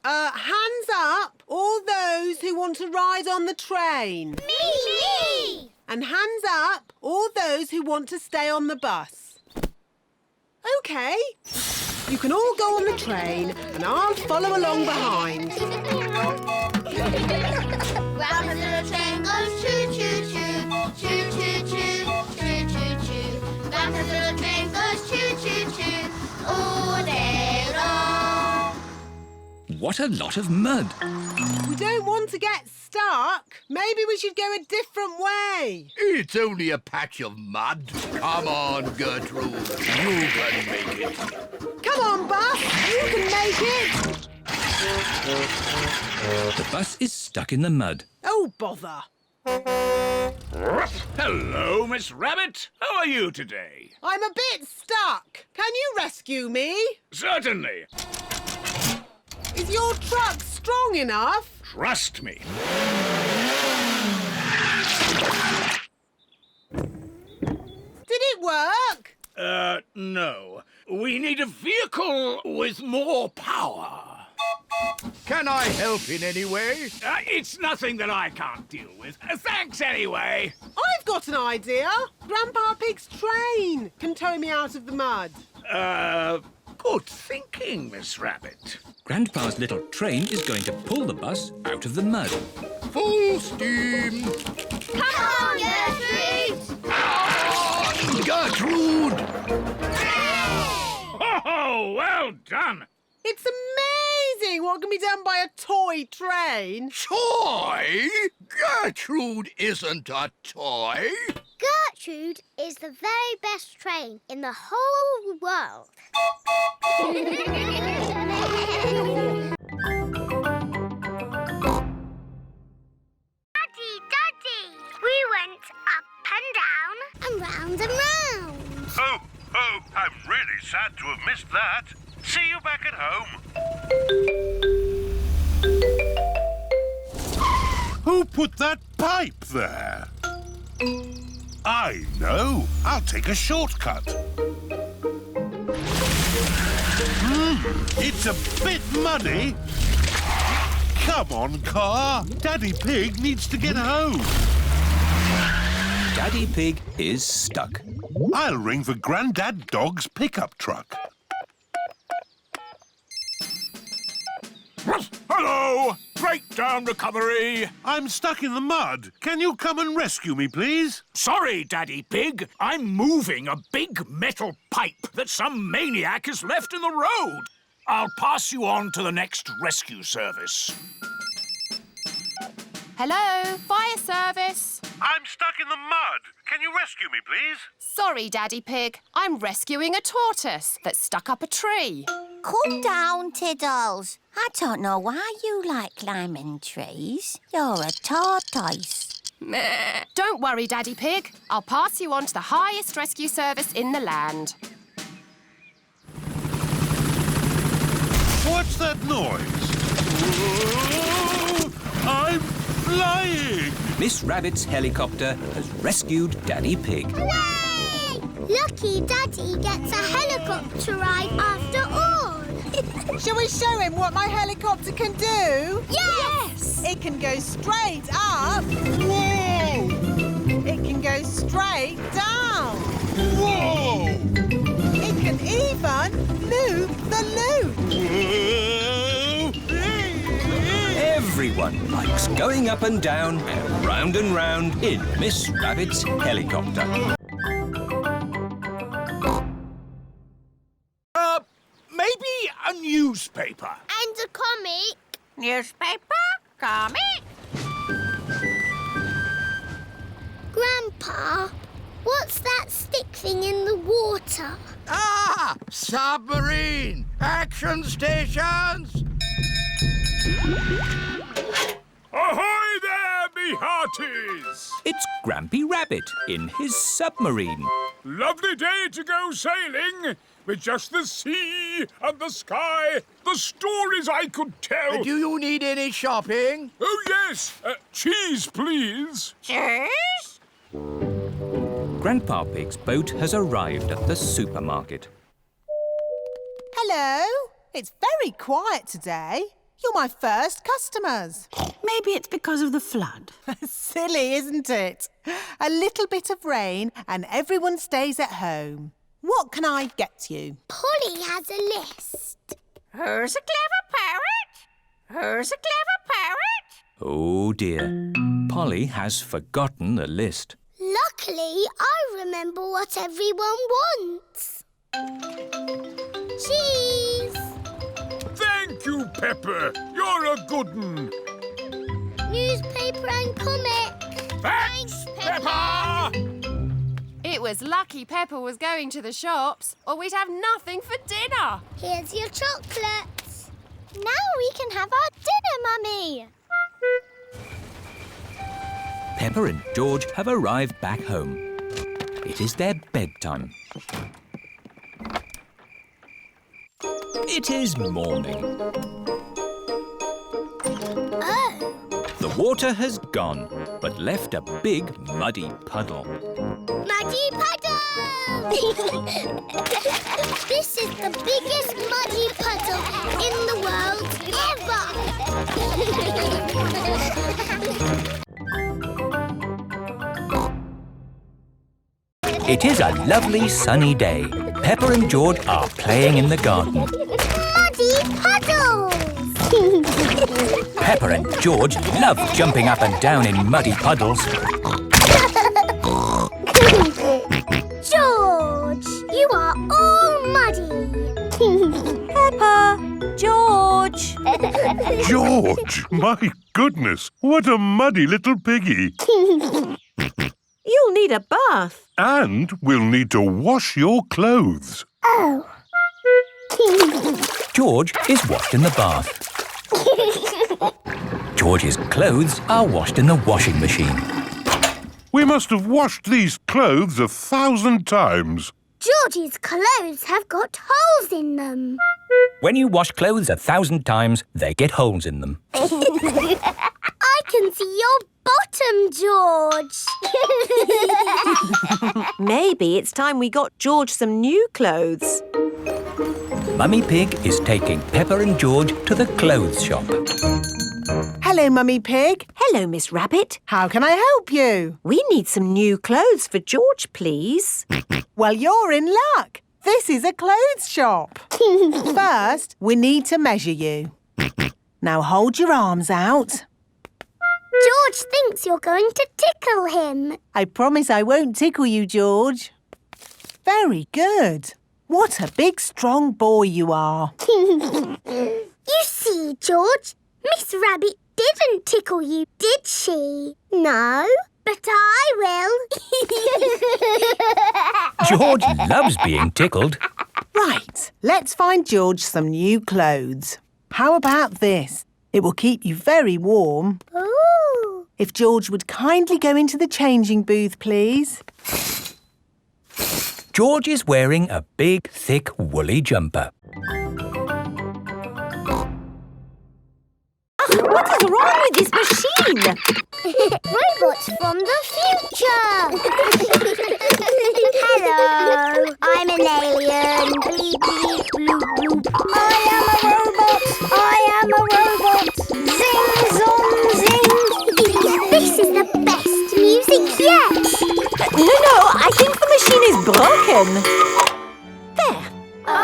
Hands up, all those who want to ride on the train. Me! And hands up, all those who want to stay on the bus. OK. You can all go on the train and I'll follow along behind. Round the little train goes choo-choo-choo, choo-choo-choo, choo-choo-choo. Round the little train goes choo-choo-choo, all day long. What a lot of mud. We don't want to get stuck. Maybe we should go a different way. It's only a patch of mud. Come on, Gertrude. You can make it. Come on, bus. You can make it. The bus is stuck in the mud. Oh, bother. Hello, Miss Rabbit. How are you today? I'm a bit stuck. Can you rescue me? Certainly. Is your truck strong enough? Trust me. Did it work? No. We need a vehicle with more power. Can I help in any way? It's nothing that I can't deal with. Thanks anyway. I've got an idea. Grandpa Pig's train can tow me out of the mud. Good thinking, Miss Rabbit. Grandpa's little train is going to pull the bus out of the mud. Full steam. Come on, Gertrude! Gertrude! Oh, well done. It's amazing what can be done by a toy train. Toy? Gertrude isn't a toy. Gertrude is the very best train in the whole world. Daddy, we went up and down and round and round. Oh, I'm really sad to have missed that. See you back at home. Who put that pipe there? I know. I'll take a shortcut. It's a bit muddy. Come on, car. Daddy Pig needs to get home. Daddy Pig is stuck. I'll ring for Grandad Dog's pickup truck. Hello! Breakdown recovery. I'm stuck in the mud. Can you come and rescue me, please? Sorry, Daddy Pig. I'm moving a big metal pipe that some maniac has left in the road. I'll pass you on to the next rescue service. Hello, fire service. I'm stuck in the mud. Can you rescue me, please? Sorry, Daddy Pig. I'm rescuing a tortoise that's stuck up a tree. Calm down, Tiddles. I don't know why you like climbing trees. You're a tortoise. Meh. Don't worry, Daddy Pig. I'll pass you on to the highest rescue service in the land. What's that noise? Whoa! I'm flying! Miss Rabbit's helicopter has rescued Daddy Pig. Hooray! Lucky Daddy gets a helicopter ride after all. Shall we show him what my helicopter can do? Yes! It can go straight up. Whoa! It can go straight down. Whoa! It can even loop the loop. Everyone likes going up and down and round in Miss Rabbit's helicopter. Maybe a newspaper. And a comic. Newspaper? Comic? Grandpa, what's that stick thing in the water? Ah! Submarine! Action stations! Ahoy there, me hearties! It's Grampy Rabbit in his submarine. Lovely day to go sailing, with just the sea and the sky, the stories I could tell. Do you need any shopping? Oh, yes. Cheese, please. Cheese? Grandpa Pig's boat has arrived at the supermarket. Hello. It's very quiet today. You're my first customers. Maybe it's because of the flood. Silly, isn't it? A little bit of rain and everyone stays at home. What can I get you? Polly has a list. Who's a clever parrot? Who's a clever parrot? Oh dear. Polly has forgotten the list. Luckily, I remember what everyone wants. Cheese! Thank you, Peppa. You're a good un. Newspaper and comic. Thanks, Peppa! It was lucky Peppa was going to the shops, or we'd have nothing for dinner. Here's your chocolates. Now we can have our dinner, Mummy. Peppa and George have arrived back home. It is their bedtime. It is morning. Oh. The water has gone, but left a big muddy puddle. Muddy puddle! This is the biggest muddy puddle in the world ever! It is a lovely sunny day. Peppa and George are playing in the garden. Muddy puddles! Peppa and George love jumping up and down in muddy puddles. George, you are all muddy. Peppa, George. George, my goodness, what a muddy little piggy. You'll need a bath. And we'll need to wash your clothes. Oh. George is washed in the bath. George's clothes are washed in the washing machine. We must have washed these clothes 1,000 times. George's clothes have got holes in them. When you wash clothes 1,000 times, they get holes in them. I can see your bottom, George. Maybe it's time we got George some new clothes. Mummy Pig is taking Peppa and George to the clothes shop. Hello, Mummy Pig. Hello, Miss Rabbit. How can I help you? We need some new clothes for George, please. Well, you're in luck. This is a clothes shop. First, we need to measure you. Now hold your arms out. George thinks you're going to tickle him. I promise I won't tickle you, George. Very good. What a big, strong boy you are. You see, George, Miss Rabbit didn't tickle you, did she? No, but I will. George loves being tickled. Right, let's find George some new clothes. How about this? It will keep you very warm. Ooh. If George would kindly go into the changing booth, please. George is wearing a big, thick, woolly jumper. What is wrong with this machine? Robots from the future. Hello, I'm an alien. Bleep, bleep, bloop, bloop. I am a robot. I am a robot. Zing, zong, zing. This is the best music yet. No, I think the machine is broken. There. Oh.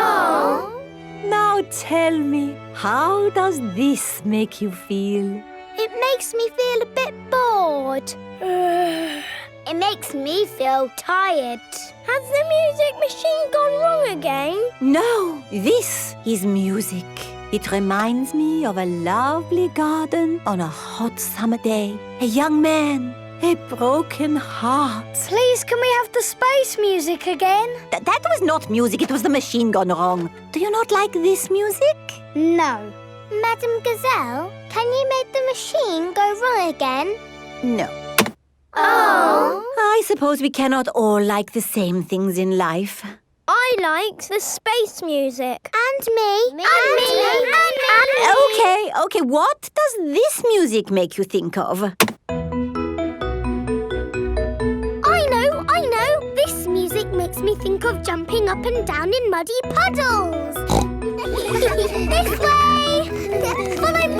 Now tell me, how does this make you feel? It makes me feel a bit bored. It makes me feel tired. Has the music machine gone wrong again? No, this is music. It reminds me of a lovely garden on a hot summer day. A young man, a broken heart. Please, can we have the space music again? That was not music, it was the machine gone wrong. Do you not like this music? No. Madam Gazelle, can you make the machine go wrong again? No. Oh. I suppose we cannot all like the same things in life. I liked the space music. And me. And me. Okay, what does this music make you think of? I know. This music makes me think of jumping up and down in muddy puddles. This way. Follow me.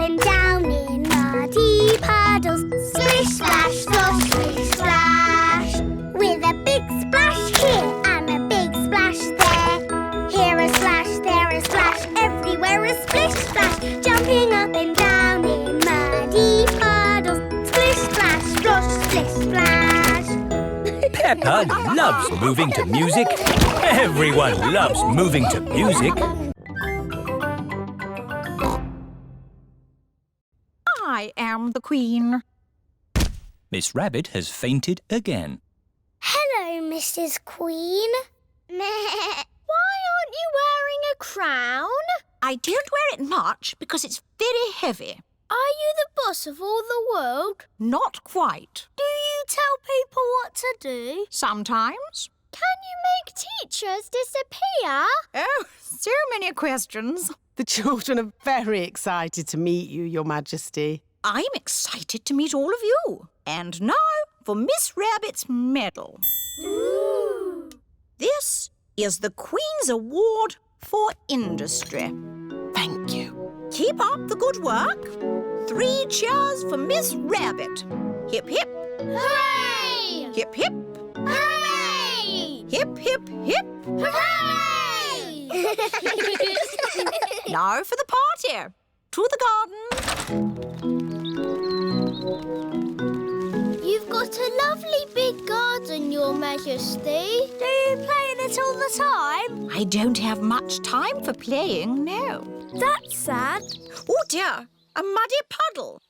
and down in muddy puddles. Splish, splash, splosh, splish, splash. With a big splash here and a big splash there. Here a splash, there a splash, everywhere a splish, splash. Jumping up and down in muddy puddles. Splish, splash, splosh, splish, splash. Peppa loves moving to music. Everyone loves moving to music. I am the Queen. Miss Rabbit has fainted again. Hello, Mrs. Queen. Why aren't you wearing a crown? I don't wear it much because it's very heavy. Are you the boss of all the world? Not quite. Do you tell people what to do? Sometimes. Can you make teachers disappear? Oh, so many questions. The children are very excited to meet you, Your Majesty. I'm excited to meet all of you. And now for Miss Rabbit's medal. Ooh. This is the Queen's Award for Industry. Thank you. Keep up the good work. 3 cheers for Miss Rabbit. Hip, hip. Hooray! Hip, hip. Hooray! Hip, hip, hip. Hooray! Now for the party. To the garden. You've got a lovely big garden, Your Majesty. Do you play in it all the time? I don't have much time for playing, no. That's sad. Oh dear, a muddy puddle.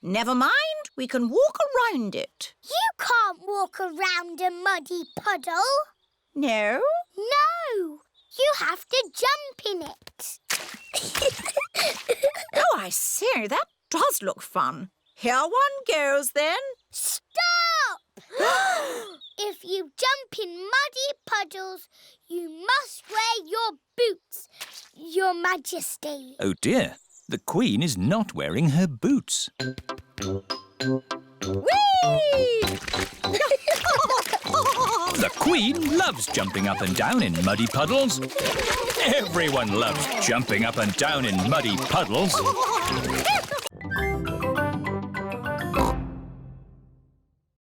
Never mind, we can walk around it. You can't walk around a muddy puddle. No? No, you have to jump in it. Oh, I see, that does look fun. Here one goes then. Stop! If you jump in muddy puddles, you must wear your boots, Your Majesty. Oh dear, the Queen is not wearing her boots. Whee! The Queen loves jumping up and down in muddy puddles. Everyone loves jumping up and down in muddy puddles.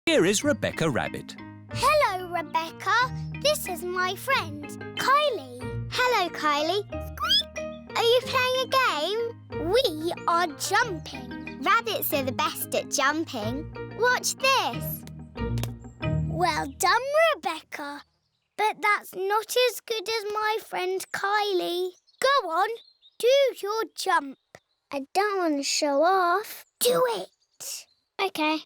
Here is Rebecca Rabbit. Hello, Rebecca. This is my friend, Kylie. Hello, Kylie. Squeak. Are you playing a game? We are jumping. Rabbits are the best at jumping. Watch this. Well done, Rebecca. But that's not as good as my friend Kylie. Go on, do your jump. I don't want to show off. Do it. OK.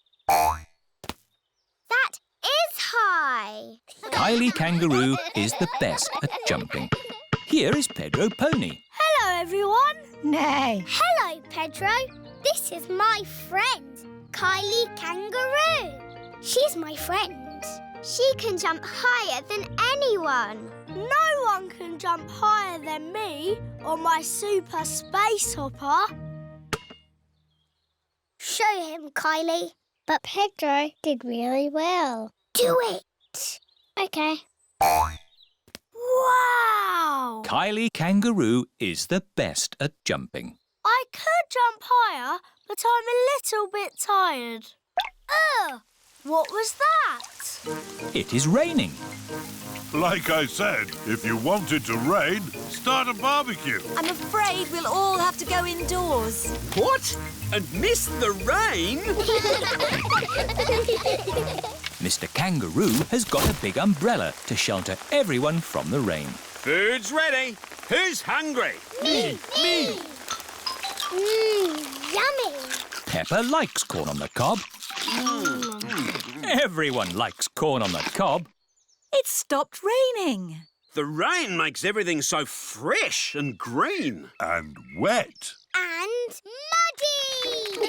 That is high. Kylie Kangaroo is the best at jumping. Here is Pedro Pony. Hello, everyone. Nay. Hello, Pedro. This is my friend, Kylie Kangaroo. She's my friend. She can jump higher than anyone. No one can jump higher than me or my super space hopper. Show him, Kylie. But Pedro did really well. Do it. OK. Wow! Kylie Kangaroo is the best at jumping. I could jump higher, but I'm a little bit tired. Ugh! What was that? It is raining. Like I said, if you want it to rain, start a barbecue. I'm afraid we'll all have to go indoors. What? And miss the rain? Mr. Kangaroo has got a big umbrella to shelter everyone from the rain. Food's ready. Who's hungry? Me! Yummy! Peppa likes corn on the cob. Everyone likes corn on the cob. It's stopped raining. The rain makes everything so fresh and green. And wet. And muddy!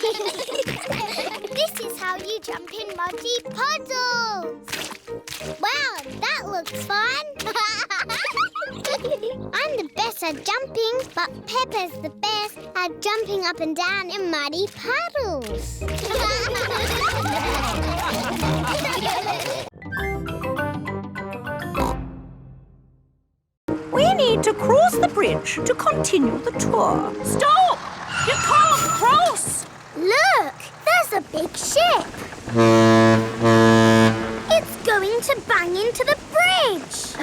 This is how you jump in muddy puddles. Wow, that looks fun. I'm the best at jumping, but Peppa's the best at jumping up and down in muddy puddles. We need to cross the bridge to continue the tour. Stop! You can't across. Look, there's a big ship. It's going to bang into the bridge.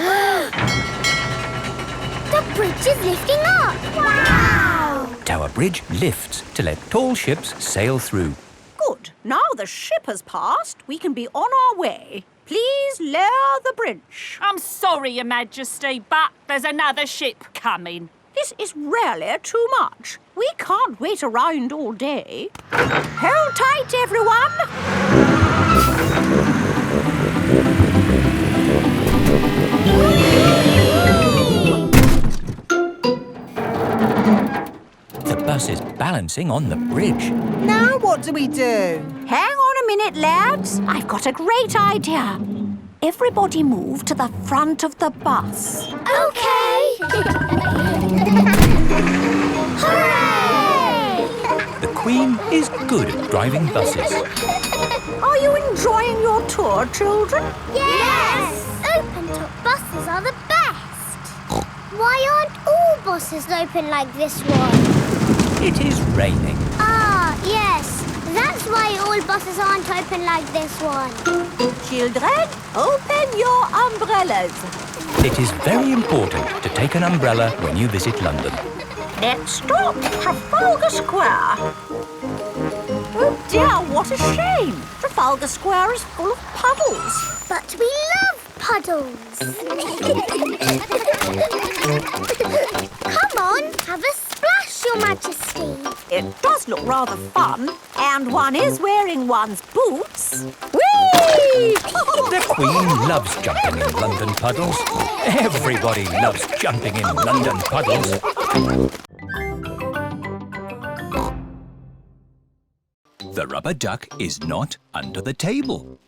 The bridge is lifting up. Wow! Tower Bridge lifts to let tall ships sail through. Good. Now the ship has passed, we can be on our way. Please lower the bridge. I'm sorry, Your Majesty, but there's another ship coming. This is really too much. We can't wait around all day. Hold tight, everyone. The bus is balancing on the bridge. Now what do we do? Hang on a minute, lads. I've got a great idea. Everybody move to the front of the bus. Okay. Hooray! The Queen is good at driving buses. Are you enjoying your tour, children? Yes! Open-top buses are the best. Why aren't all buses open like this one? It is raining. Ah, yes. That's why all buses aren't open like this one. Children, open your umbrellas. It is very important to take an umbrella when you visit London. Let's stop Trafalgar Square. Oh dear, what a shame. Trafalgar Square is full of puddles. But we love puddles. Come on, have a splash, Your Majesty. It does look rather fun. And one is wearing one's boots. Whee! The Queen loves jumping in London puddles. Everybody loves jumping in London puddles. The rubber duck is not under the table.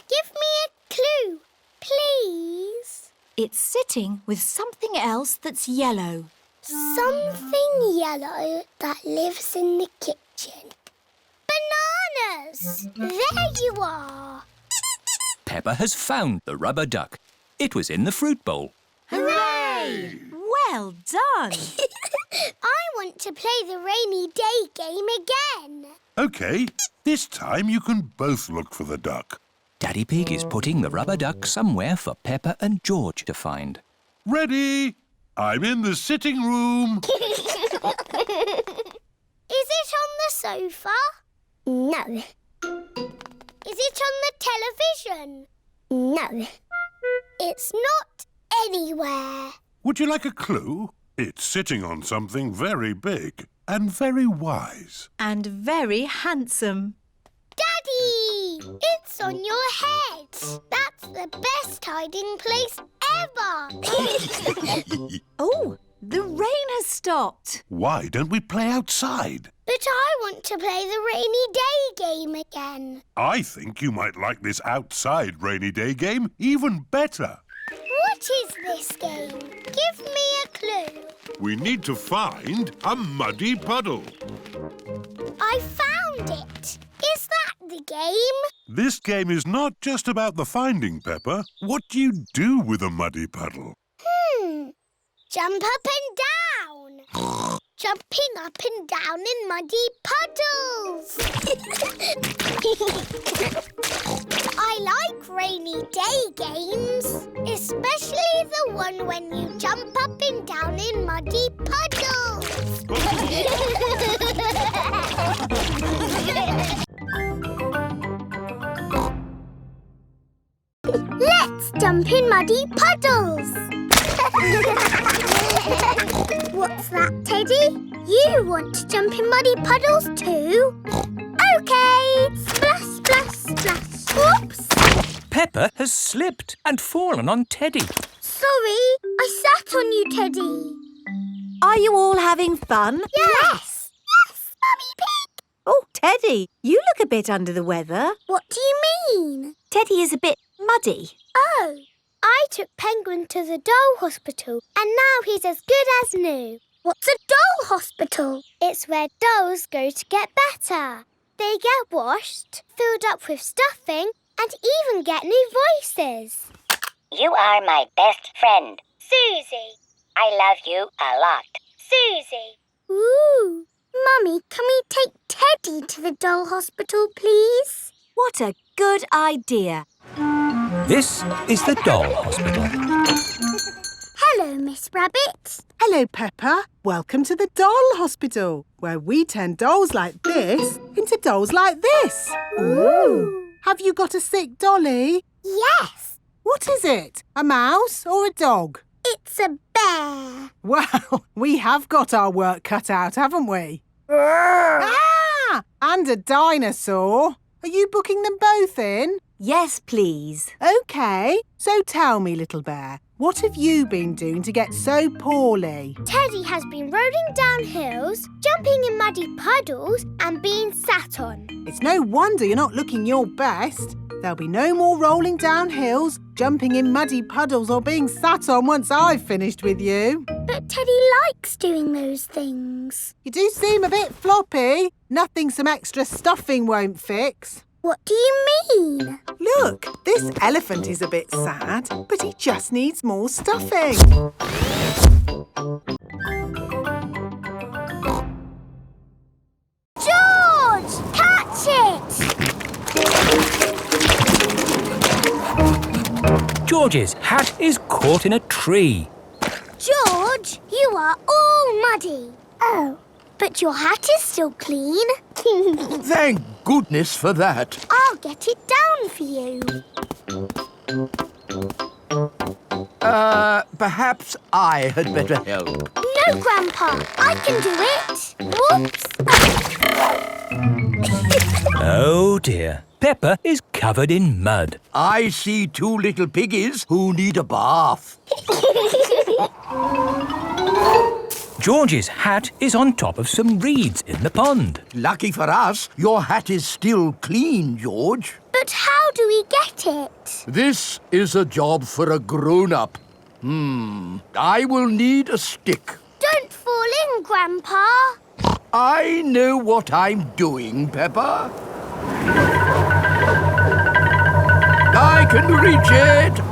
Give me a clue, please. It's sitting with something else that's yellow. Something yellow that lives in the kitchen. Bananas! There you are. Peppa has found the rubber duck. It was in the fruit bowl. Hooray! Well done. I want to play the rainy day game again. OK, this time you can both look for the duck. Daddy Pig is putting the rubber duck somewhere for Peppa and George to find. Ready? I'm in the sitting room. Is it on the sofa? No. Is it on the television? No. It's not anywhere. Would you like a clue? It's sitting on something very big and very wise. And very handsome. Daddy! It's on your head. That's the best hiding place ever. Oh, the rain has stopped. Why don't we play outside? But I want to play the rainy day game again. I think you might like this outside rainy day game even better. What is this game? Give me a clue. We need to find a muddy puddle. I found it. Is that the game? This game is not just about the finding, Peppa. What do you do with a muddy puddle? Jump up and down. Jumping up and down in muddy puddles. I like rainy day games, especially the one when you jump up and down in muddy puddles. Let's jump in muddy puddles. What's that, Teddy? You want to jump in muddy puddles too? OK. Splash, splash, splash. Whoops. Peppa has slipped and fallen on Teddy. Sorry, I sat on you, Teddy. Are you all having fun? Yes. Yes, Mummy Pig. Oh, Teddy, you look a bit under the weather. What do you mean? Teddy is a bit muddy. Oh, I took Penguin to the doll hospital and now he's as good as new. What's a doll hospital? It's where dolls go to get better. They get washed, filled up with stuffing and even get new voices. You are my best friend. Suzy. I love you a lot. Suzy. Ooh, Mummy, can we take Teddy to the doll hospital, please? What a good idea. This is the doll hospital. Hello, Miss Rabbit. Hello, Peppa. Welcome to the doll hospital, where we turn dolls like this into dolls like this. Ooh. Have you got a sick dolly? Yes. What is it? A mouse or a dog? It's a bear. Well, we have got our work cut out, haven't we? Ah! And a dinosaur. Are you booking them both in? Yes, please. OK. So tell me, little bear, what have you been doing to get so poorly? Teddy has been rolling down hills, jumping in muddy puddles and being sat on. It's no wonder you're not looking your best. There'll be no more rolling down hills, jumping in muddy puddles or being sat on once I've finished with you. But Teddy likes doing those things. You do seem a bit floppy. Nothing some extra stuffing won't fix. What do you mean? Look, this elephant is a bit sad, but he just needs more stuffing. George! Catch it! George's hat is caught in a tree. George, you are all muddy. Oh, but your hat is still clean. Thank goodness for that. I'll get it down for you. Perhaps I had better help. No, Grandpa, I can do it. Whoops. Oh dear, Peppa is covered in mud. I see two little piggies who need a bath. George's hat is on top of some reeds in the pond. Lucky for us, your hat is still clean, George. But how do we get it? This is a job for a grown-up. I will need a stick. Don't fall in, Grandpa. I know what I'm doing, Peppa. I can reach it.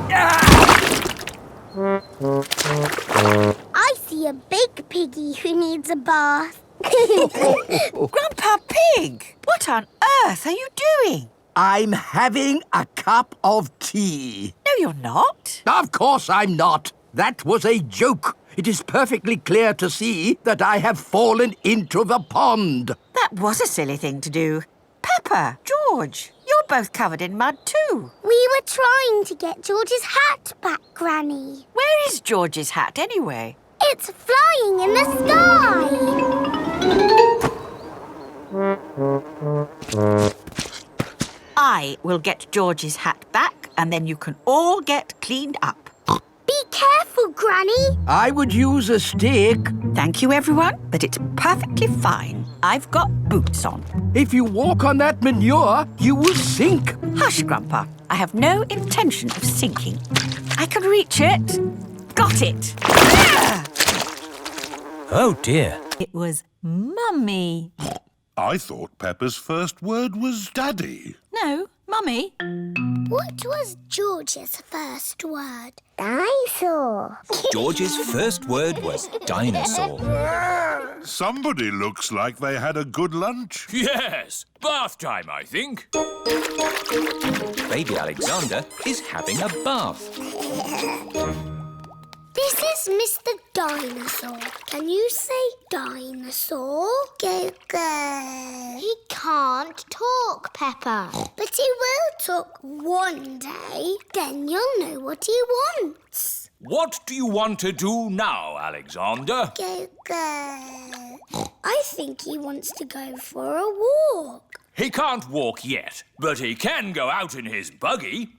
I see a big piggy who needs a bath. Grandpa Pig, what on earth are you doing? I'm having a cup of tea. No, you're not. Of course I'm not. That was a joke. It is perfectly clear to see that I have fallen into the pond. That was a silly thing to do. Peppa, George, you're both covered in mud too. We were trying to get George's hat back, Granny. Where is George's hat anyway? It's flying in the sky. I will get George's hat back and then you can all get cleaned up. Be careful, Granny. I would use a stick. Thank you, everyone, but it's perfectly fine. I've got boots on. If you walk on that manure, you will sink. Hush, Grandpa. I have no intention of sinking. I can reach it. Got it. Oh dear. It was Mummy. I thought Peppa's first word was Daddy. No, Mummy. What was George's first word? Dinosaur. George's first word was dinosaur. Somebody looks like they had a good lunch. Yes, bath time, I think. Baby Alexander is having a bath. This is Mr. Dinosaur. Can you say dinosaur? Go, go. He can't talk, Peppa. But he will talk one day. Then you'll know what he wants. What do you want to do now, Alexander? Go, go. I think he wants to go for a walk. He can't walk yet, but he can go out in his buggy.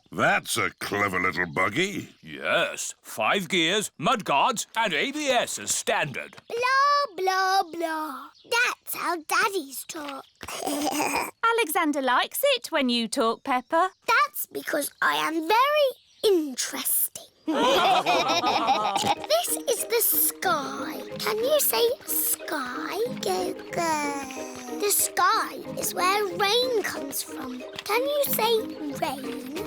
That's a clever little buggy. Yes, 5 gears, mudguards and ABS as standard. Blah, blah, blah. That's how daddies talk. Alexander likes it when you talk, Peppa. That's because I am very interesting. This is the sky. Can you say sky? Go, go. The sky is where rain comes from. Can you say rain?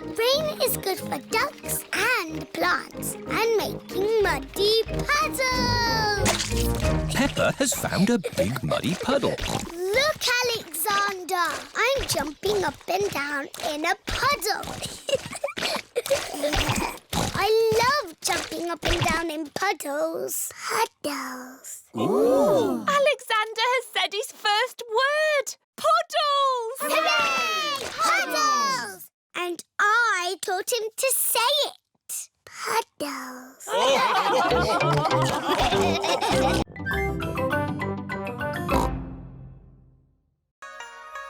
Rain is good for ducks and plants and making muddy puddles. Peppa has found a big muddy puddle. Look, Alexander. I'm jumping up and down in a puddle. I love jumping up and down in puddles. Puddles. Ooh. Alexander has said his first word. Puddles! Hooray! Puddles! And I taught him to say it. Puddles.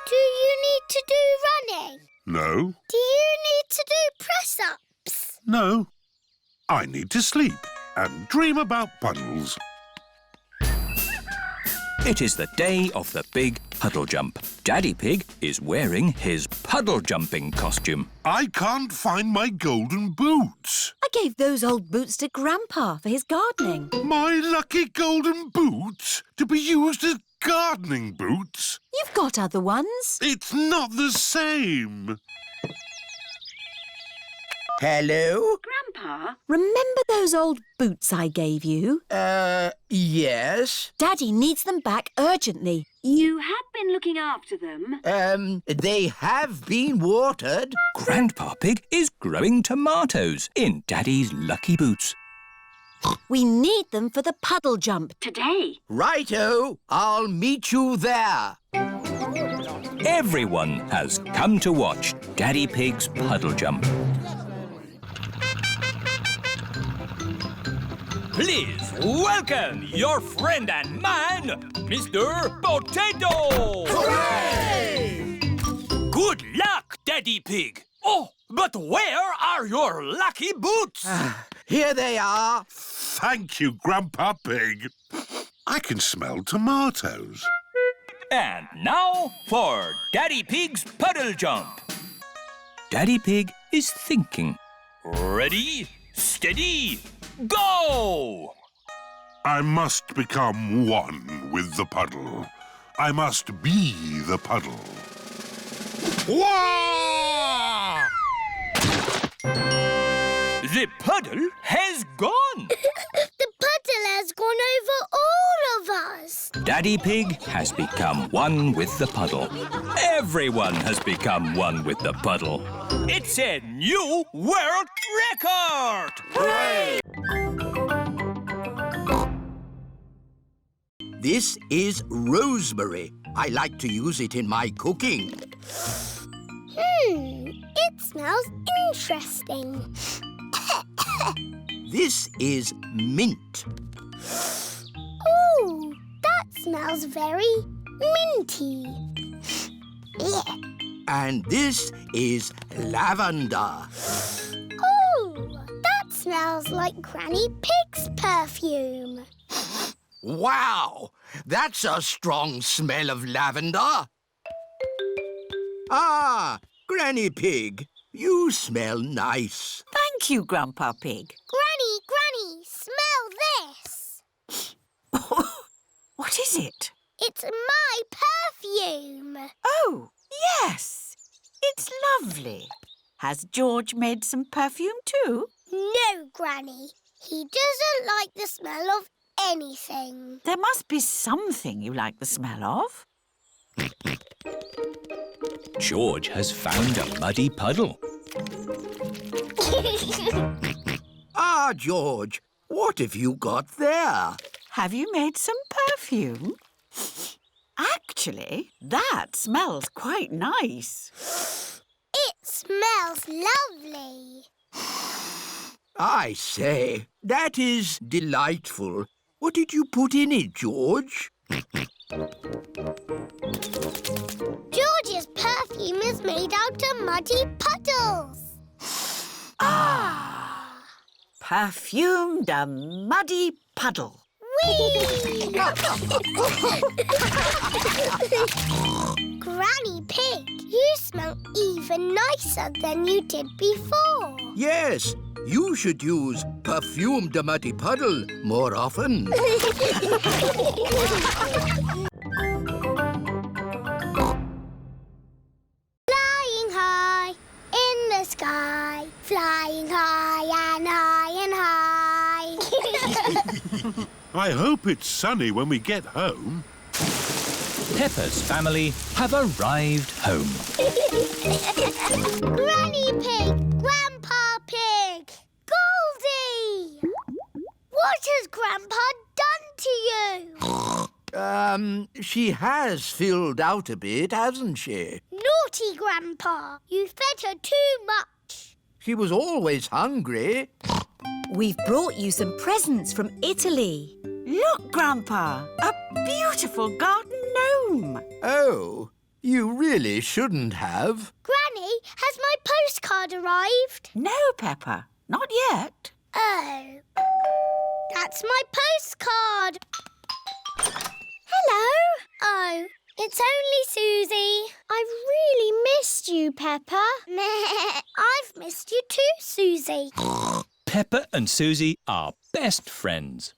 Do you need to do running? No. Do you need to do press-ups? No. I need to sleep and dream about puddles. It is the day of the big puddle jump. Daddy Pig is wearing his puddle jumping costume. I can't find my golden boots. I gave those old boots to Grandpa for his gardening. My lucky golden boots to be used as gardening boots? You've got other ones. It's not the same. Hello? Grandpa? Remember those old boots I gave you? Yes. Daddy needs them back urgently. You have been looking after them. They have been watered. Grandpa Pig is growing tomatoes in Daddy's lucky boots. We need them for the puddle jump. Today. Righto. I'll meet you there. Everyone has come to watch Daddy Pig's puddle jump. Please welcome your friend and mine, Mr. Potato! Hooray! Good luck, Daddy Pig. Oh, but where are your lucky boots? Here they are. Thank you, Grandpa Pig. I can smell tomatoes. And now for Daddy Pig's puddle jump. Daddy Pig is thinking. Ready, steady, go! I must become one with the puddle. I must be the puddle. Wah! The puddle has gone. The puddle has gone over all of us. Daddy Pig has become one with the puddle. Everyone has become one with the puddle. It's a new world record! Hooray! This is rosemary. I like to use it in my cooking. It smells interesting. This is mint. Ooh, that smells very minty. And this is lavender. Ooh, that smells like Granny Pig's perfume. Wow! That's a strong smell of lavender. Ah, Granny Pig, you smell nice. Thank you, Grandpa Pig. Granny, smell this. What is it? It's my perfume. Oh, yes. It's lovely. Has George made some perfume too? No, Granny. He doesn't like the smell of anything. There must be something you like the smell of. George has found a muddy puddle. Ah, George, what have you got there? Have you made some perfume? Actually, that smells quite nice. It smells lovely. I say, that is delightful. What did you put in it, George? George's perfume is made out of muddy puddles. Ah! Perfumed a muddy puddle. Whee! Granny Pig, you smell even nicer than you did before. Yes, you should use perfumed muddy puddle more often. Flying high and high and high. I hope it's sunny when we get home. Peppa's family have arrived home. Granny Pig! Grandpa Pig! Goldie! What has Grandpa done to you? She has filled out a bit, hasn't she? Naughty Grandpa! You fed her too much. She was always hungry. We've brought you some presents from Italy. Look, Grandpa, a beautiful garden gnome. Oh, you really shouldn't have. Granny, has my postcard arrived? No, Peppa, not yet. Oh. That's my postcard. Hello. Oh, it's only Suzy. I've really missed you, Peppa. I've missed you too, Suzy. Peppa and Suzy are best friends.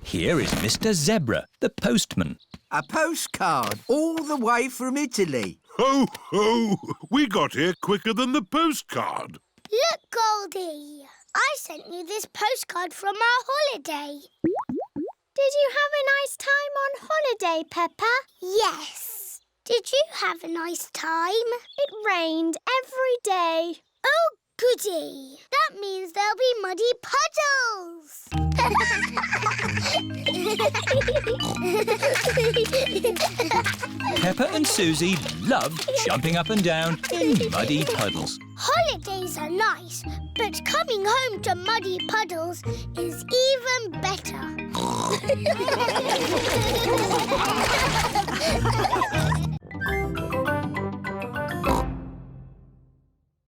Here is Mr. Zebra, the postman. A postcard all the way from Italy. Ho, ho! We got here quicker than the postcard. Look, Goldie. I sent you this postcard from our holiday. Did you have a nice time on holiday, Peppa? Yes. Did you have a nice time? It rained every day. Oh, goody. That means there'll be muddy puddles. Peppa and Suzy love jumping up and down in muddy puddles. Holidays are nice, but coming home to muddy puddles is even better.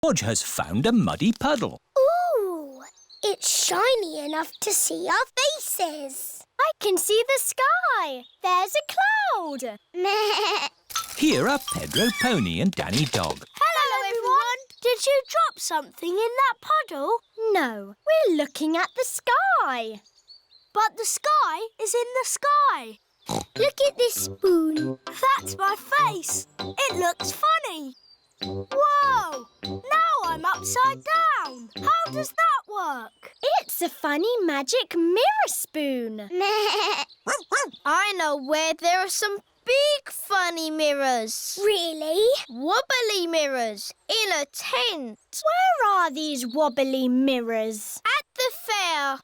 George has found a muddy puddle. Ooh, it's shiny enough to see our faces. I can see the sky. There's a cloud. Here are Pedro Pony and Danny Dog. Hello, everyone. Did you drop something in that puddle? No, we're looking at the sky. But the sky is in the sky. Look at this spoon. That's my face. It looks funny. Whoa! Now I'm upside down. How does that work? It's a funny magic mirror spoon. I know where there are some big funny mirrors. Really? Wobbly mirrors in a tent. Where are these wobbly mirrors? At the fair.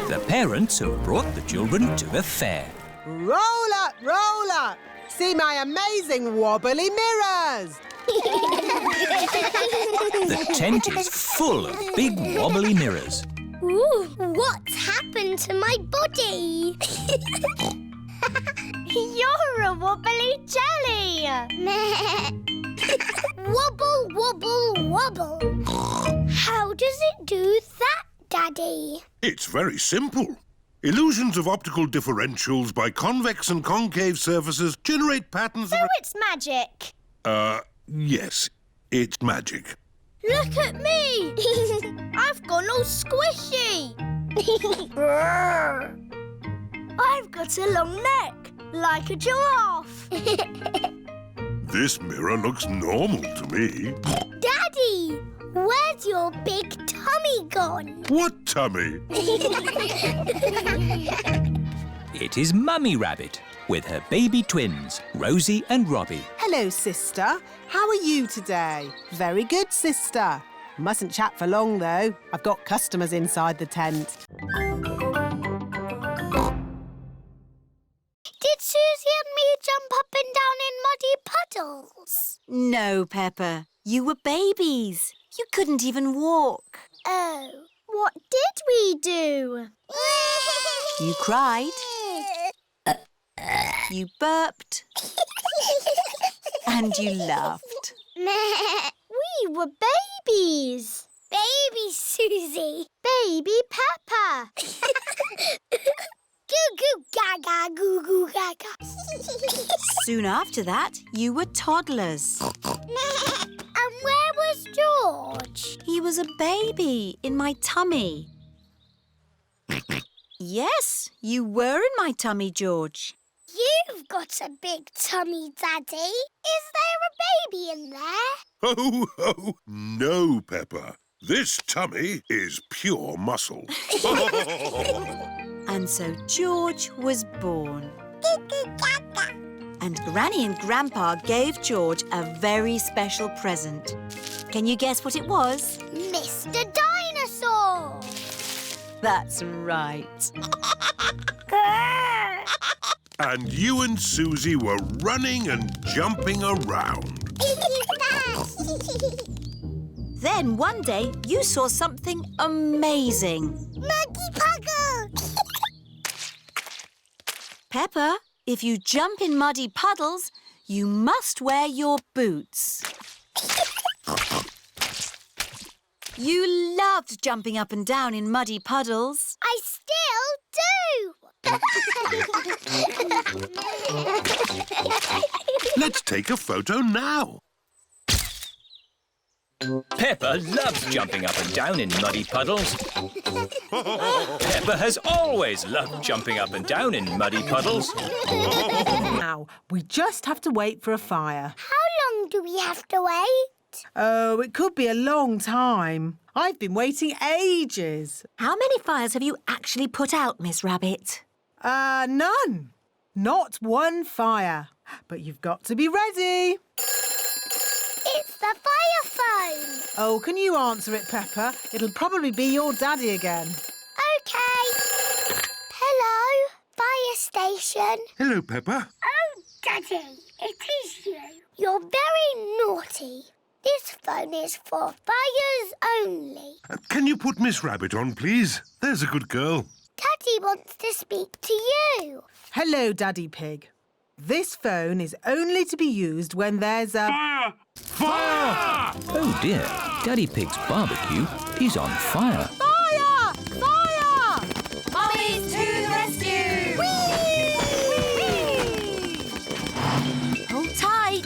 The parents have brought the children to a fair. Roll up, roll up. See my amazing wobbly mirrors. The tent is full of big wobbly mirrors. Ooh, what's happened to my body? You're a wobbly jelly. Wobble, wobble, wobble. How does it do that, Daddy? It's very simple. Illusions of optical differentials by convex and concave surfaces generate patterns So it's magic. Yes, it's magic. Look at me. I've gone all squishy. I've got a long neck, like a giraffe. This mirror looks normal to me. Daddy, where's your big tummy gone? What tummy? It is Mummy Rabbit with her baby twins, Rosie and Robbie. Hello, sister. How are you today? Very good, sister. Mustn't chat for long, though. I've got customers inside the tent. Did Suzy and me jump up and down in muddy puddles? No, Peppa. You were babies. You couldn't even walk. Oh, what did we do? You cried. You burped. And you laughed. We were babies. Baby Suzy. Baby Peppa. Goo goo gaga, goo goo gaga. Soon after that, you were toddlers. And where was George? He was a baby in my tummy. Yes, you were in my tummy, George. You've got a big tummy, Daddy. Is there a baby in there? Ho, ho! No, Peppa. This tummy is pure muscle. And so George was born. And Granny and Grandpa gave George a very special present. Can you guess what it was? Mr. Dinosaur! That's right. And you and Suzy were running and jumping around. Then one day you saw something amazing. Muddy Puddle! Peppa, if you jump in muddy puddles, you must wear your boots. You loved jumping up and down in muddy puddles. I still do! Let's take a photo now. Peppa loves jumping up and down in muddy puddles. Peppa has always loved jumping up and down in muddy puddles. Now, we just have to wait for a fire. How long do we have to wait? Oh, it could be a long time. I've been waiting ages. How many fires have you actually put out, Miss Rabbit? None. Not one fire. But you've got to be ready. It's the fire phone! Oh, can you answer it, Peppa? It'll probably be your daddy again. OK. Hello, fire station. Hello, Peppa. Oh, Daddy, it is you. You're very naughty. This phone is for fires only. Can you put Miss Rabbit on, please? There's a good girl. Daddy wants to speak to you. Hello, Daddy Pig. This phone is only to be used when there's a... Fire! Fire! Oh dear, Daddy Pig's barbecue is on fire. Fire! Fire! Mummies to the rescue! Hold tight.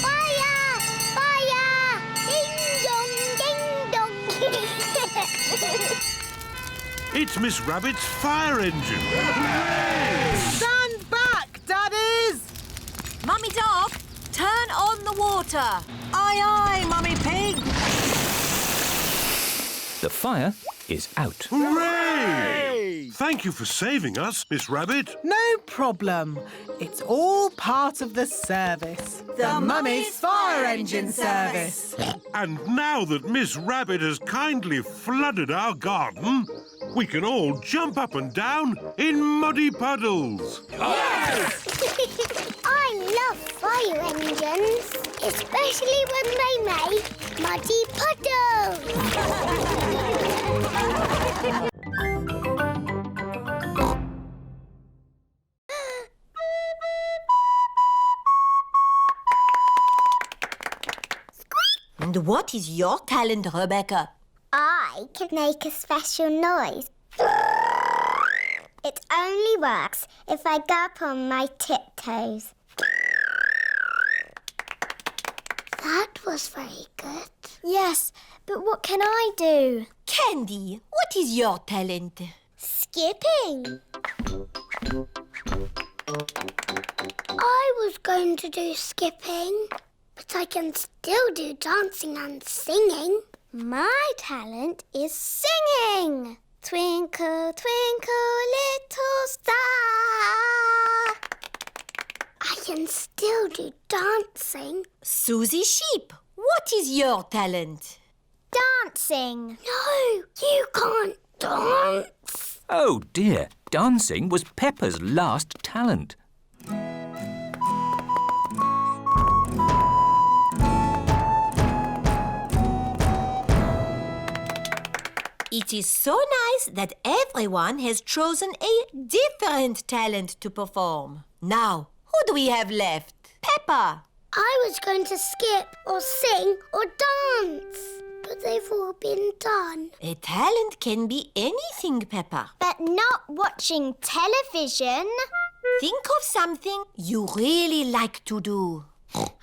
Fire! Fire! Ding dong, ding dong. It's Miss Rabbit's fire engine. Stand back, Daddies! Mummy Dog, turn on the water. Aye, aye, Mummy Pig. The fire is out. Hooray! Thank you for saving us, Miss Rabbit. No problem. It's all part of the service. The Mummy's Fire Engine Service. And now that Miss Rabbit has kindly flooded our garden, we can all jump up and down in muddy puddles. Yes! I love fire engines, especially when they make muddy puddles. And what is your talent, Rebecca? I can make a special noise. It only works if I go up on my tiptoes. That was very good. Yes, but what can I do? Candy, what is your talent? Skipping. I was going to do skipping, but I can still do dancing and singing. My talent is singing. Twinkle, twinkle, little star. I can still do dancing. Suzy Sheep, what is your talent? Dancing. No, you can't dance. Oh dear, dancing was Peppa's last talent. It is so nice that everyone has chosen a different talent to perform. Now, who do we have left? Peppa. I was going to skip or sing or dance, but they've all been done. A talent can be anything, Peppa. But not watching television. Think of something you really like to do.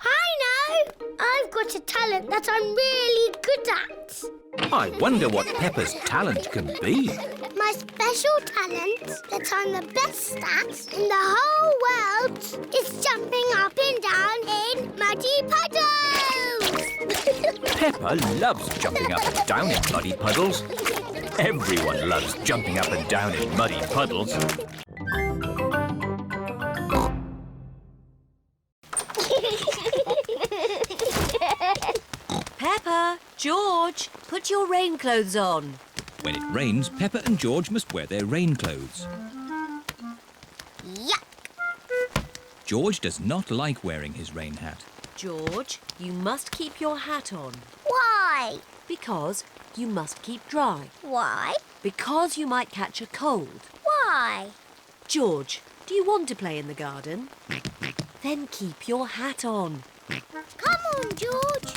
I know! I've got a talent that I'm really good at. I wonder what Peppa's talent can be. My special talent that I'm the best at in the whole world is jumping up and down in muddy puddles! Peppa loves jumping up and down in muddy puddles. Everyone loves jumping up and down in muddy puddles. Peppa, George, put your rain clothes on. When it rains, Peppa and George must wear their rain clothes. Yuck! George does not like wearing his rain hat. George, you must keep your hat on. Why? Because you must keep dry. Why? Because you might catch a cold. Why? George, do you want to play in the garden? Then keep your hat on. Come on, George!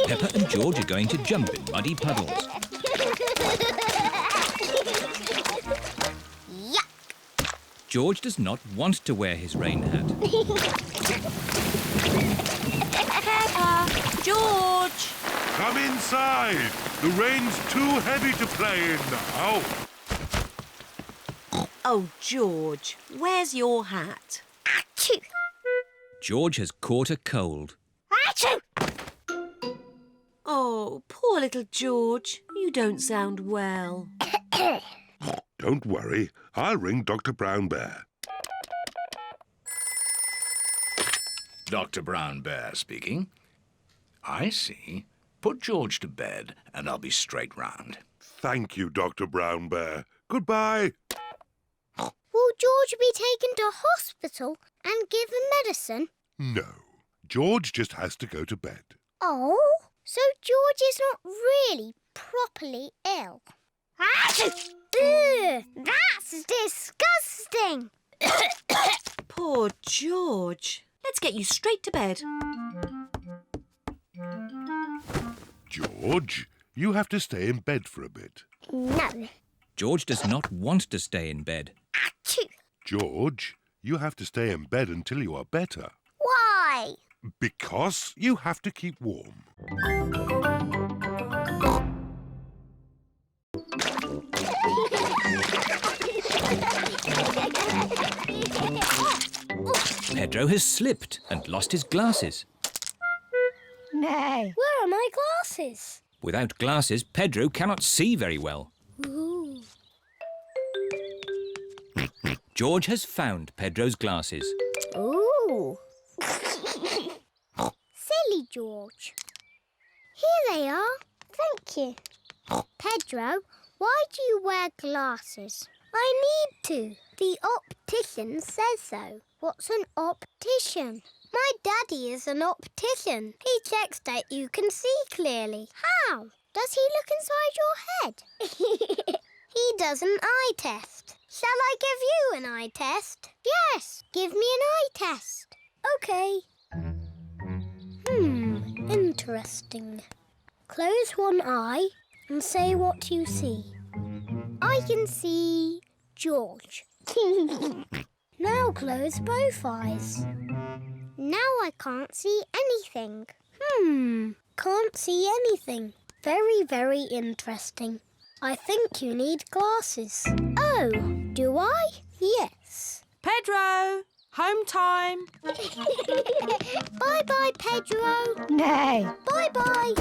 Peppa and George are going to jump in muddy puddles. Yuck! George does not want to wear his rain hat. Peppa, George! Come inside. The rain's too heavy to play in now. Oh, George, where's your hat? Achoo! George has caught a cold. Achoo! Oh, poor little George. You don't sound well. Don't worry. I'll ring Dr. Brown Bear. Dr. Brown Bear speaking. I see. Put George to bed and I'll be straight round. Thank you, Dr. Brown Bear. Goodbye. Will George be taken to hospital and given medicine? No. George just has to go to bed. Oh, so George is not really properly ill. Achoo! Ugh, that's disgusting! Poor George. Let's get you straight to bed. George, you have to stay in bed for a bit. No. George does not want to stay in bed. Achoo! George, you have to stay in bed until you are better. Why? Because you have to keep warm. Pedro has slipped and lost his glasses. No. Where are my glasses? Without glasses, Pedro cannot see very well. Ooh. George has found Pedro's glasses. Ooh. Silly George. Here they are. Thank you. Pedro, why do you wear glasses? I need to. The optician says so. What's an optician? My daddy is an optician. He checks that you can see clearly. How? Does he look inside your head? He does an eye test. Shall I give you an eye test? Yes, give me an eye test. OK. Interesting. Close one eye and say what you see. I can see George. Now close both eyes. Now I can't see anything. Can't see anything. Very, very interesting. I think you need glasses. Oh, do I? Yes. Pedro, home time. Bye-bye, Pedro. No. Bye-bye.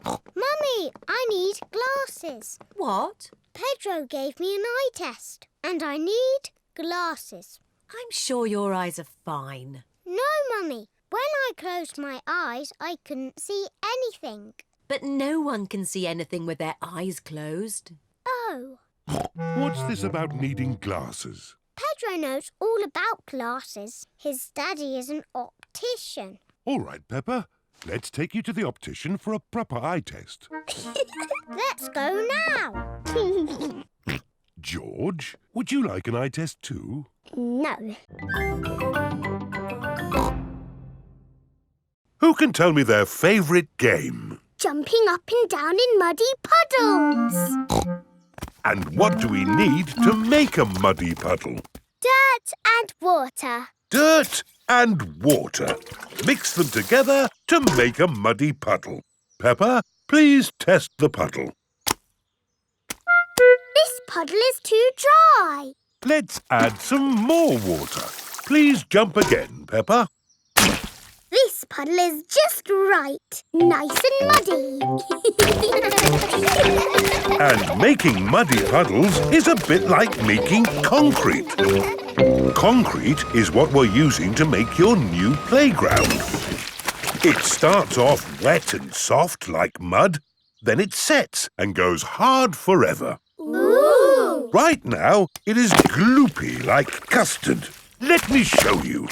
Mummy, I need glasses. What? Pedro gave me an eye test and I need glasses. I'm sure your eyes are fine. No, Mummy. When I closed my eyes, I couldn't see anything. But no one can see anything with their eyes closed. Oh. What's this about needing glasses? Pedro knows all about glasses. His daddy is an optician. All right, Peppa. Let's take you to the optician for a proper eye test. Let's go now. George, would you like an eye test too? No. Who can tell me their favourite game? Jumping up and down in muddy puddles. And what do we need to make a muddy puddle? Dirt and water. Dirt and water. Mix them together to make a muddy puddle. Peppa, please test the puddle. This puddle is too dry. Let's add some more water. Please jump again, Peppa. This puddle is just right. Nice and muddy. And making muddy puddles is a bit like making concrete. Concrete is what we're using to make your new playground. It starts off wet and soft like mud, then it sets and goes hard forever. Ooh! Right now, it is gloopy like custard. Let me show you.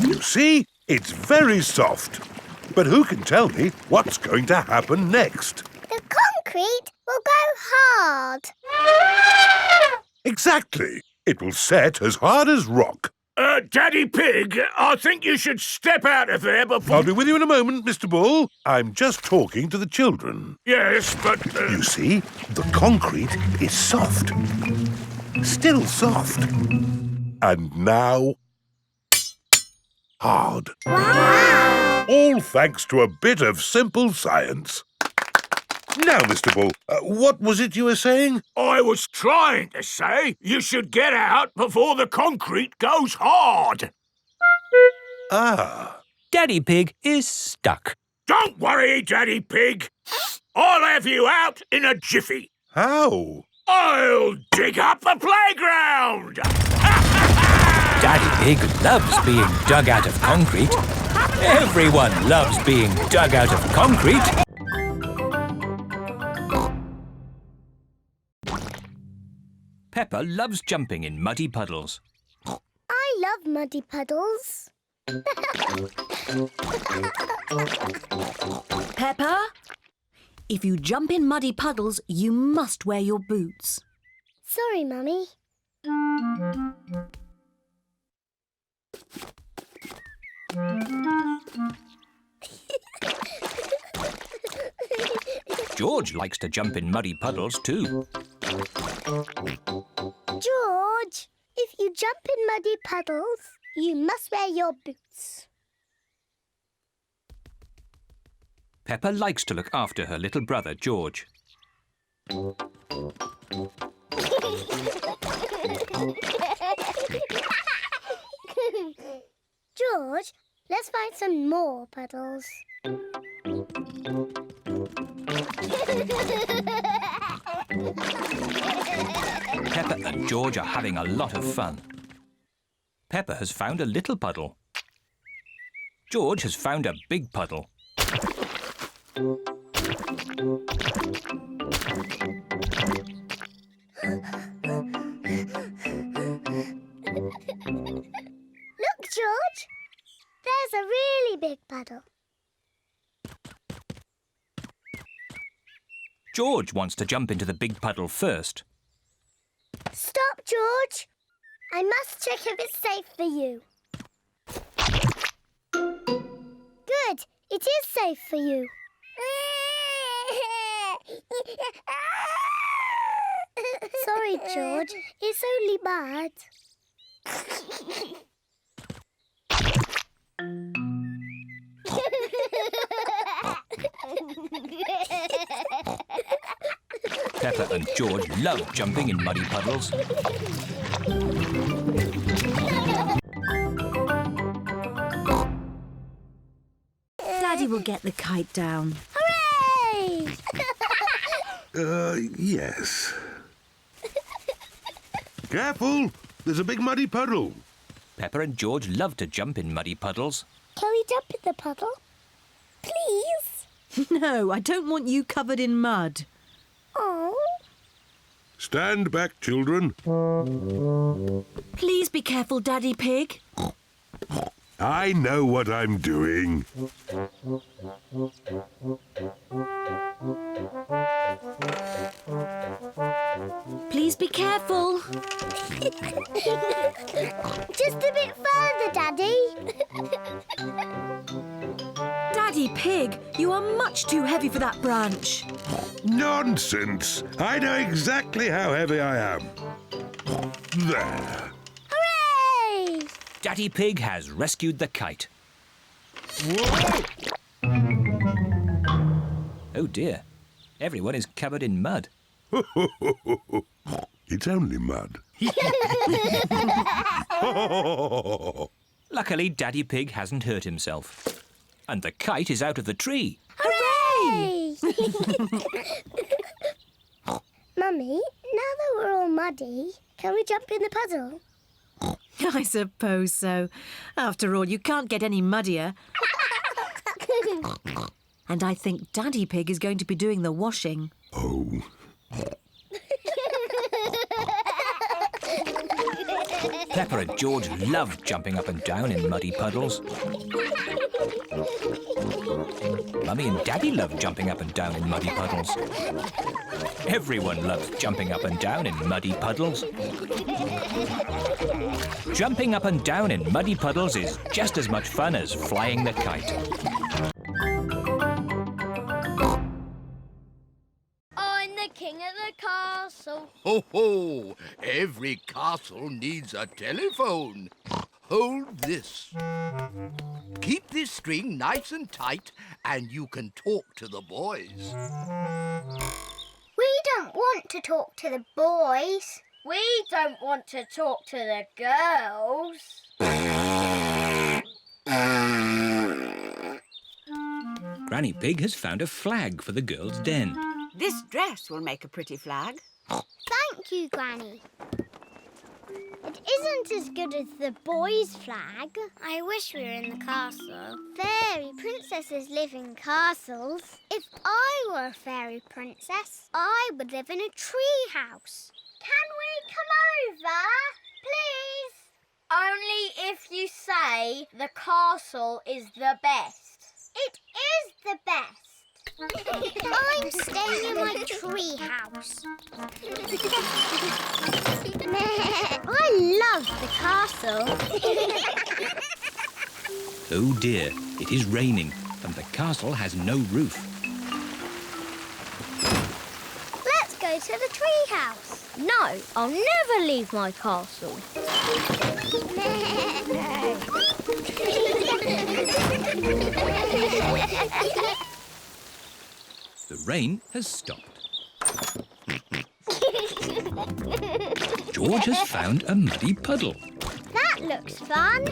You see, it's very soft. But who can tell me what's going to happen next? The concrete will go hard. Exactly. It will set as hard as rock. Daddy Pig, I think you should step out of there before... I'll be with you in a moment, Mr. Bull. I'm just talking to the children. Yes, but... You see, the concrete is soft. Still soft. And now... hard. Wow! All thanks to a bit of simple science. Now, Mr. Bull, what was it you were saying? I was trying to say you should get out before the concrete goes hard. Ah. Daddy Pig is stuck. Don't worry, Daddy Pig. I'll have you out in a jiffy. How? I'll dig up the playground. Daddy Pig loves being dug out of concrete. Everyone loves being dug out of concrete. Peppa loves jumping in muddy puddles. I love muddy puddles. Peppa, if you jump in muddy puddles, you must wear your boots. Sorry, Mummy. George likes to jump in muddy puddles too. George, if you jump in muddy puddles, you must wear your boots. Peppa likes to look after her little brother, George. George, let's find some more puddles. Peppa and George are having a lot of fun. Peppa has found a little puddle. George has found a big puddle. Look, George. There's a really big puddle. George wants to jump into the big puddle first. Stop, George. I must check if it's safe for you. Good. It is safe for you. Sorry, George. It's only bad. Peppa and George love jumping in muddy puddles. Daddy will get the kite down. Hooray! Yes. Careful! There's a big muddy puddle. Peppa and George love to jump in muddy puddles. Can we jump in the puddle? Please? No, I don't want you covered in mud. Oh. Stand back, children. Please be careful, Daddy Pig. I know what I'm doing. Please be careful. Just a bit further, Daddy. Daddy Pig, you are much too heavy for that branch. Nonsense! I know exactly how heavy I am. There. Hooray! Daddy Pig has rescued the kite. Oh dear, everyone is covered in mud. It's only mud. Luckily, Daddy Pig hasn't hurt himself. And the kite is out of the tree. Hooray! Mummy, now that we're all muddy, can we jump in the puddle? I suppose so. After all, you can't get any muddier. And I think Daddy Pig is going to be doing the washing. Oh. Peppa and George love jumping up and down in muddy puddles. Mummy and Daddy love jumping up and down in muddy puddles. Everyone loves jumping up and down in muddy puddles. Jumping up and down in muddy puddles is just as much fun as flying the kite. I'm the king of the castle. Ho, ho! Every castle needs a telephone. Hold this. Keep this string nice and tight, and you can talk to the boys. We don't want to talk to the boys. We don't want to talk to the girls. Granny Pig has found a flag for the girls' den. This dress will make a pretty flag. Thank you, Granny. It isn't as good as the boys' flag. I wish we were in the castle. Fairy princesses live in castles. If I were a fairy princess, I would live in a tree house. Can we come over, please? Only if you say the castle is the best. It is the best. I'm staying in my tree house. I love the castle. Oh dear, it is raining and the castle has no roof. Let's go to the tree house. No, I'll never leave my castle. The rain has stopped. George has found a muddy puddle. That looks fun.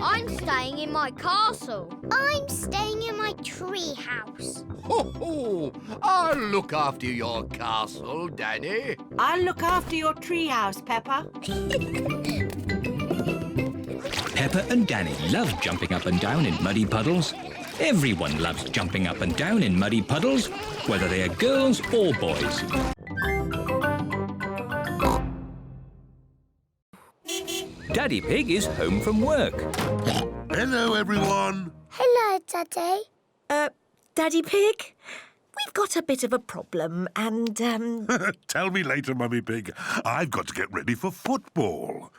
I'm staying in my castle. I'm staying in my tree house. Ho, ho! I'll look after your castle, Danny. I'll look after your treehouse, Peppa. Peppa and Danny love jumping up and down in muddy puddles. Everyone loves jumping up and down in muddy puddles, whether they are girls or boys. Daddy Pig is home from work. Hello, everyone. Hello, Daddy. Daddy Pig, we've got a bit of a problem and, Tell me later, Mummy Pig. I've got to get ready for football.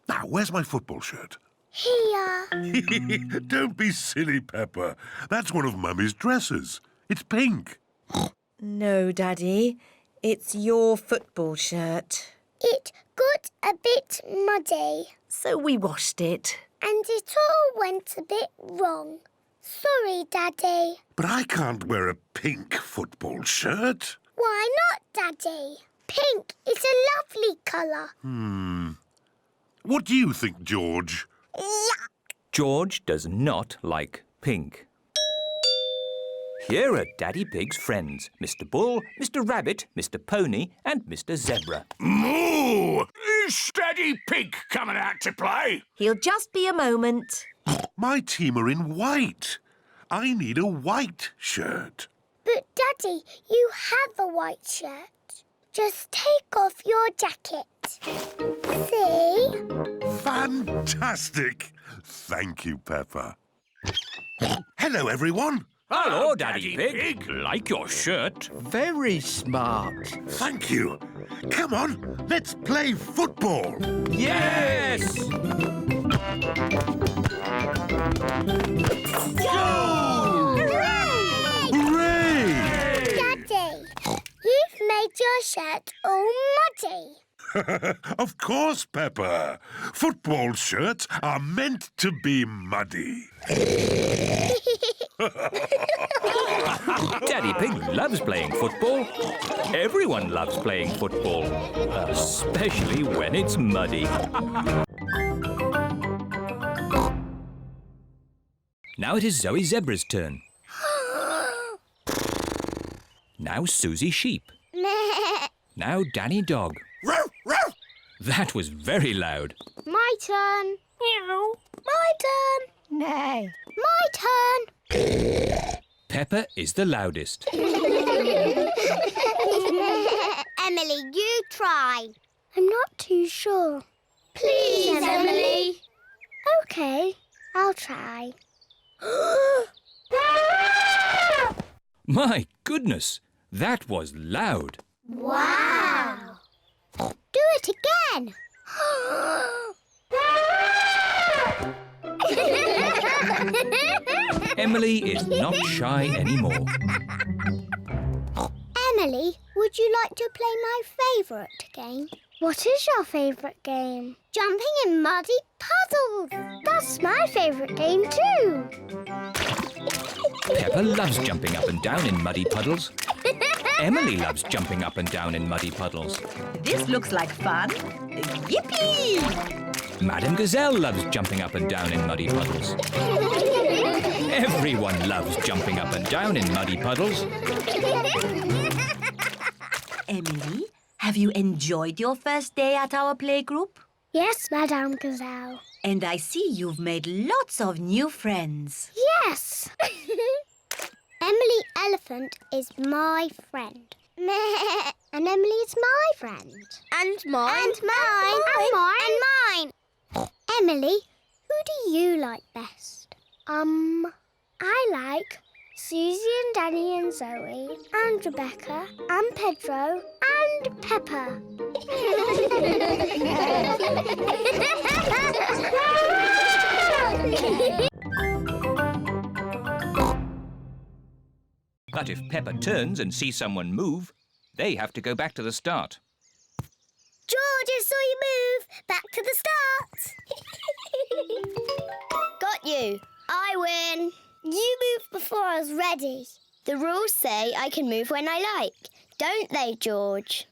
Now, where's my football shirt? Here. Don't be silly, Peppa. That's one of Mummy's dresses. It's pink. No, Daddy, it's your football shirt. It got a bit muddy. So we washed it. And it all went a bit wrong. Sorry, Daddy. But I can't wear a pink football shirt. Why not, Daddy? Pink is a lovely colour. What do you think, George? Yuck. George does not like pink. Here are Daddy Pig's friends, Mr. Bull, Mr. Rabbit, Mr. Pony and Mr. Zebra. Moo! Is Daddy Pig coming out to play? He'll just be a moment. My team are in white. I need a white shirt. But, Daddy, you have a white shirt. Just take off your jacket. See? Fantastic. Thank you, Peppa. Hello, everyone. Hello, Daddy Pig. Like your shirt. Very smart. Thank you. Come on, let's play football. Yes! Go! Hooray! Hooray! Daddy, you've made your shirt all muddy. Of course, Peppa. Football shirts are meant to be muddy. Daddy Pig loves playing football. Everyone loves playing football, especially when it's muddy. Now it is Zoe Zebra's turn. Now Suzy Sheep. Now Danny Dog. That was very loud. My turn. Meow. My turn. Nay. My turn. Peppa is the loudest. Emily, you try. I'm not too sure. Please, Emily. OK, I'll try. My goodness, that was loud. Wow. Do it again. Emily is not shy anymore. Emily, would you like to play my favourite game? What is your favourite game? Jumping in muddy puddles. That's my favourite game too. Peppa loves jumping up and down in muddy puddles. Emily loves jumping up and down in muddy puddles. This looks like fun. Yippee! Madame Gazelle loves jumping up and down in muddy puddles. Everyone loves jumping up and down in muddy puddles. Emily, have you enjoyed your first day at our playgroup? Yes, Madame Gazelle. And I see you've made lots of new friends. Yes. Emily Elephant is my friend. And Emily is my friend. And mine. And mine. And mine. And mine. Emily, who do you like best? I like Suzy and Danny and Zoe and Rebecca and Pedro and Peppa. But if Peppa turns and sees someone move, they have to go back to the start. George, I saw you move. Back to the start. Got you. I win. You moved before I was ready. The rules say I can move when I like, don't they, George?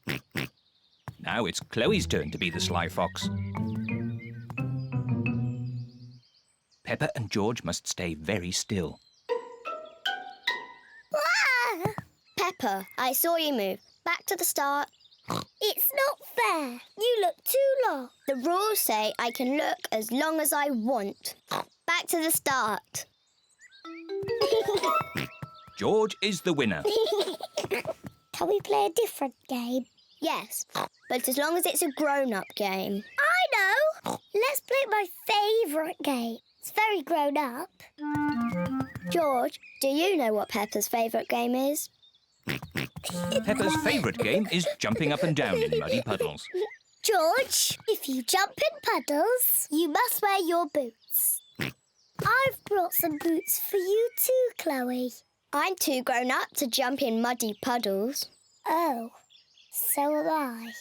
Now it's Chloe's turn to be the sly fox. Peppa and George must stay very still. Ah! Peppa, I saw you move. Back to the start. It's not fair. You look too long. The rules say I can look as long as I want. Back to the start. George is the winner. Can we play a different game? Yes, but as long as it's a grown-up game. I know! Let's play my favourite game. It's very grown-up. George, do you know what Peppa's favourite game is? Peppa's favourite game is jumping up and down in muddy puddles. George, if you jump in puddles, you must wear your boots. I've brought some boots for you too, Chloe. I'm too grown up to jump in muddy puddles. Oh, so am I.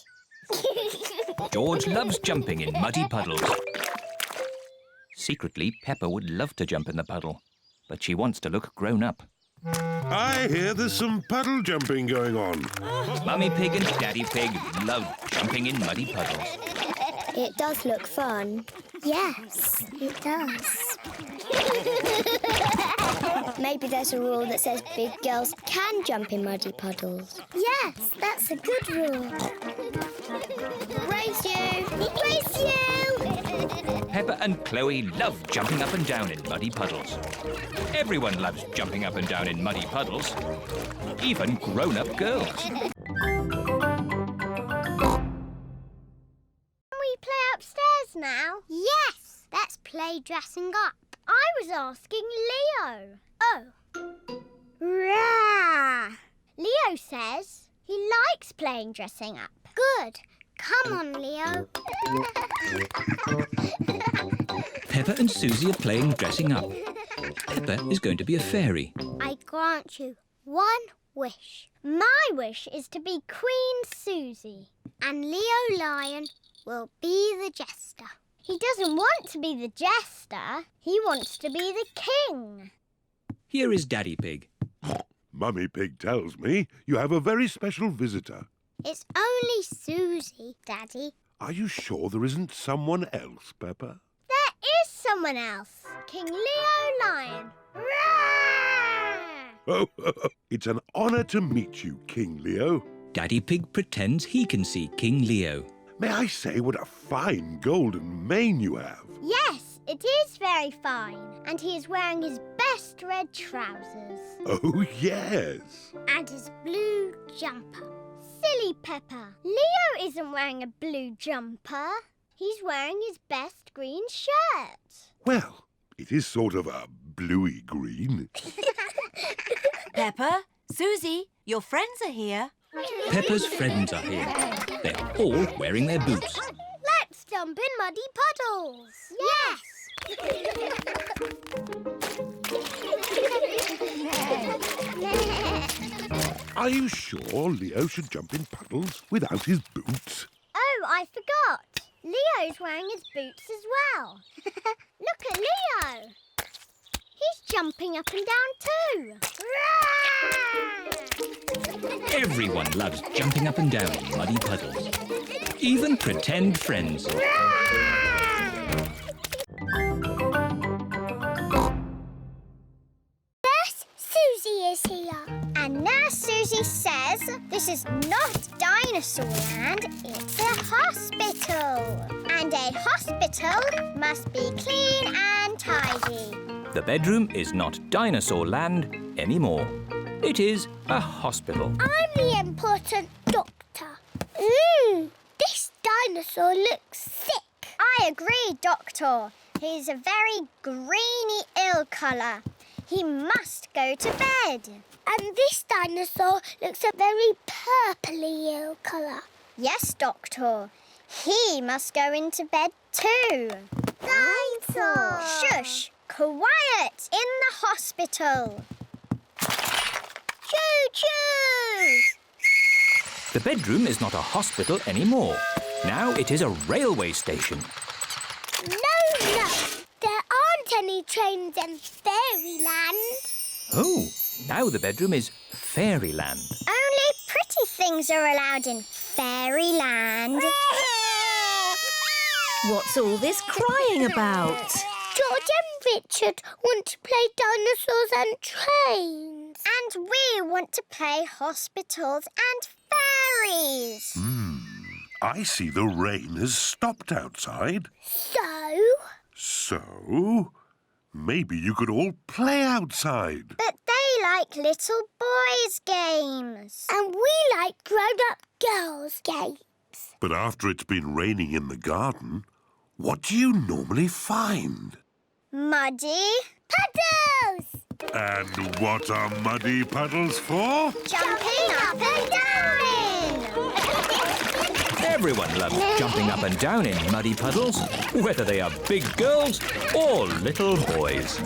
George loves jumping in muddy puddles. Secretly, Peppa would love to jump in the puddle, but she wants to look grown up. I hear there's some puddle jumping going on. Mummy Pig and Daddy Pig love jumping in muddy puddles. It does look fun. Yes, it does. Maybe there's a rule that says big girls can jump in muddy puddles. Yes, that's a good rule. Race you! Race you! Peppa and Chloe love jumping up and down in muddy puddles. Everyone loves jumping up and down in muddy puddles, even grown-up girls. Can we play upstairs now? Yes! Let's play dressing up. I was asking Leo. Oh. Rah! Leo says he likes playing dressing up. Good. Come on, Leo. Peppa and Suzy are playing dressing up. Peppa is going to be a fairy. I grant you one wish. My wish is to be Queen Suzy. And Leo Lion will be the jester. He doesn't want to be the jester. He wants to be the king. Here is Daddy Pig. Mummy Pig tells me you have a very special visitor. It's only Suzy, Daddy. Are you sure there isn't someone else, Peppa? There is someone else. King Leo Lion. Oh, it's an honour to meet you, King Leo. Daddy Pig pretends he can see King Leo. May I say what a fine golden mane you have? Yes, it is very fine. And he is wearing his best red trousers. Oh, yes. And his blue jumper. Silly Peppa. Leo isn't wearing a blue jumper. He's wearing his best green shirt. Well, it is sort of a bluey green. Peppa, Suzy, your friends are here. Peppa's friends are here. They're all wearing their boots. Let's jump in muddy puddles. Yes. Are you sure Leo should jump in puddles without his boots? Oh, I forgot. Leo's wearing his boots as well. Look at Leo. He's jumping up and down too. Everyone loves jumping up and down in muddy puddles. Even pretend friends. Nurse Suzy is here. And Nurse Suzy says this is not dinosaur land, it's a hospital. And a hospital must be clean and tidy. The bedroom is not dinosaur land anymore. It is a hospital. I'm the important doctor. This dinosaur looks sick. I agree, Doctor. He's a very greeny ill colour. He must go to bed. And this dinosaur looks a very purpley ill colour. Yes, Doctor. He must go into bed too. Dinosaur! Shush! Quiet in the hospital. Choo-choo! The bedroom is not a hospital anymore. Now it is a railway station. No, there aren't any trains in Fairyland. Oh, now the bedroom is Fairyland. Only pretty things are allowed in Fairyland. What's all this crying about? George and Richard want to play dinosaurs and trains. And we want to play hospitals and fairies. I see the rain has stopped outside. So? Maybe you could all play outside. But they like little boys' games. And we like grown-up girls' games. But after it's been raining in the garden, what do you normally find? Muddy puddles! And what are muddy puddles for? Jumping up and down in! Everyone loves jumping up and down in muddy puddles, whether they are big girls or little boys.